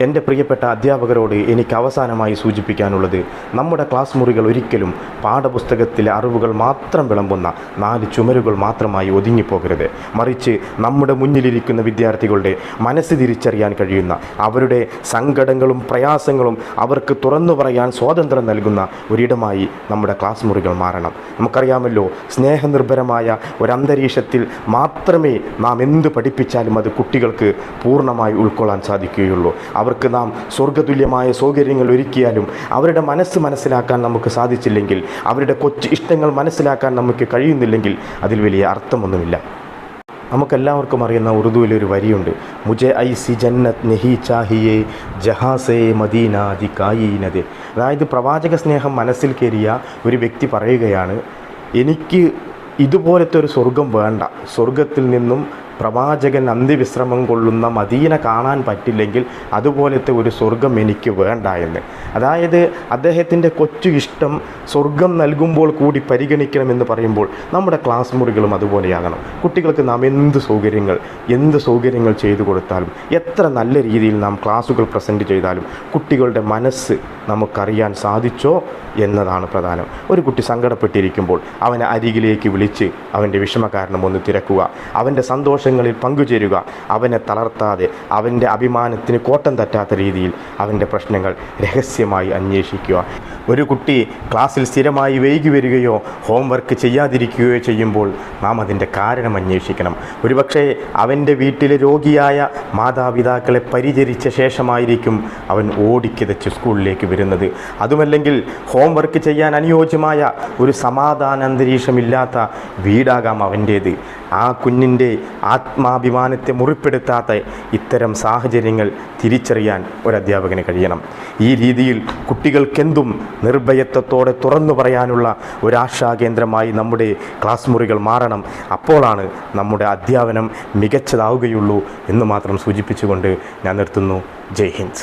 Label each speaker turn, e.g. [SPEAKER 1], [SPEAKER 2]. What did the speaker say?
[SPEAKER 1] എൻ്റെ പ്രിയപ്പെട്ട അധ്യാപകരോട് എനിക്ക് അവസാനമായി സൂചിപ്പിക്കാനുള്ളത്, നമ്മുടെ ക്ലാസ് മുറികൾ ഒരിക്കലും പാഠപുസ്തകത്തിലെ അറിവുകൾ മാത്രം വിളമ്പുന്ന 4 ചുമരുകൾ മാത്രമായി ഒതുങ്ങിപ്പോകരുത്. മറിച്ച് നമ്മുടെ മുന്നിലിരിക്കുന്ന വിദ്യാർത്ഥികളുടെ മനസ്സ് തിരിച്ചറിയാൻ കഴിയുന്ന, അവരുടെ സങ്കടങ്ങളും പ്രയാസങ്ങളും അവർക്ക് തുറന്നു പറയാൻ സ്വാതന്ത്ര്യം നൽകുന്ന ഒരിടമായി നമ്മുടെ ക്ലാസ് മുറികൾ മാറണം. നമുക്കറിയാമല്ലോ, സ്നേഹനിർഭരമായ ഒരന്തരീക്ഷത്തിൽ മാത്രമേ നാം എന്ത് പഠിപ്പിച്ചാലും അത് കുട്ടികൾക്ക് പൂർണ്ണമായി ഉൾക്കൊള്ളാൻ സാധിക്കുകയുള്ളൂ. അവർക്ക് നാം സ്വർഗതുല്യമായ സൗകര്യങ്ങൾ ഒരുക്കിയാലും അവരുടെ മനസ്സ് മനസ്സിലാക്കാൻ നമുക്ക് സാധിച്ചില്ലെങ്കിൽ, അവരുടെ കൊച്ചു ഇഷ്ടങ്ങൾ മനസ്സിലാക്കാൻ നമുക്ക് കഴിയുന്നില്ലെങ്കിൽ അതിൽ വലിയ അർത്ഥമൊന്നുമില്ല. നമുക്കെല്ലാവർക്കും അറിയുന്ന ഉറുദുവിലൊരു വരിയുണ്ട്, മുജെ ഐസി ജന്നത്ത് നെഹി ചാഹിയേ ജഹാസേ മദീന ദിക്കായിനത്. അതായത് പ്രവാചക സ്നേഹം മനസ്സിൽ കയറിയ ഒരു വ്യക്തി പറയുകയാണ്, എനിക്ക് ഇതുപോലത്തെ ഒരു സ്വർഗം വേണ്ട, സ്വർഗത്തിൽ നിന്നും പ്രവാചകൻ അന്ത്യവിശ്രമം കൊള്ളുന്ന മദീന കാണാൻ പറ്റില്ലെങ്കിൽ അതുപോലത്തെ ഒരു സ്വർഗം എനിക്ക് വേണ്ട എന്ന്. അതായത് അദ്ദേഹത്തിൻ്റെ കൊച്ചു ഇഷ്ടം സ്വർഗം നൽകുമ്പോൾ കൂടി പരിഗണിക്കണമെന്ന് പറയുമ്പോൾ നമ്മുടെ ക്ലാസ് മുറികളും അതുപോലെയാകണം. കുട്ടികൾക്ക് നാം എന്ത് സൗകര്യങ്ങൾ ചെയ്തു കൊടുത്താലും, എത്ര നല്ല രീതിയിൽ നാം ക്ലാസ്സുകൾ പ്രസൻറ്റ് ചെയ്താലും കുട്ടികളുടെ മനസ്സ് നമുക്കറിയാൻ സാധിച്ചോ എന്നതാണ് പ്രധാനം. ഒരു കുട്ടി സങ്കടപ്പെട്ടിരിക്കുമ്പോൾ അവനെ അരികിലേക്ക് വിളിച്ച് അവൻ്റെ വിഷമകാരണം ഒന്ന് തിരക്കുക, അവൻ്റെ സന്തോഷങ്ങളിൽ പങ്കുചേരുക, അവനെ തളർത്താതെ അവൻ്റെ അഭിമാനത്തിന് കോട്ടം തട്ടാത്ത രീതിയിൽ അവൻ്റെ പ്രശ്നങ്ങൾ രഹസ്യമായി അന്വേഷിക്കുക. ഒരു കുട്ടി ക്ലാസ്സിൽ സ്ഥിരമായി വൈകി വരികയോ ഹോംവർക്ക് ചെയ്യാതിരിക്കുകയോ ചെയ്യുമ്പോൾ നാം അതിൻ്റെ കാരണം അന്വേഷിക്കണം. ഒരുപക്ഷെ അവൻ്റെ വീട്ടിലെ രോഗിയായ മാതാപിതാക്കളെ പരിചരിച്ച ശേഷമായിരിക്കും അവൻ ഓടിക്കിതച്ച് സ്കൂളിലേക്ക് വരുന്നത്. അതുമല്ലെങ്കിൽ ഹോംവർക്ക് ചെയ്യാൻ അനുയോജ്യമായ ഒരു സമാധാന അന്തരീക്ഷമില്ലാത്ത വീടാകാം അവൻ്റേത്. ആ കുഞ്ഞിൻ്റെ ആത്മാഭിമാനത്തെ മുറിപ്പെടുത്താത്ത ഇത്തരം സാഹചര്യങ്ങൾ തിരിച്ചറിയാൻ ഒരധ്യാപകന് കഴിയണം. ഈ രീതിയിൽ കുട്ടികൾക്കെന്തും നിർഭയത്വത്തോടെ തുറന്നു പറയാനുള്ള ഒരാശാകേന്ദ്രമായി നമ്മുടെ ക്ലാസ് മുറികൾ മാറണം. അപ്പോഴാണ് നമ്മുടെ അധ്യാപനം മികച്ചതാവുകയുള്ളൂ എന്ന് മാത്രം സൂചിപ്പിച്ചുകൊണ്ട് ഞാൻ നിർത്തുന്നു. ജയ് ഹിന്ദ്.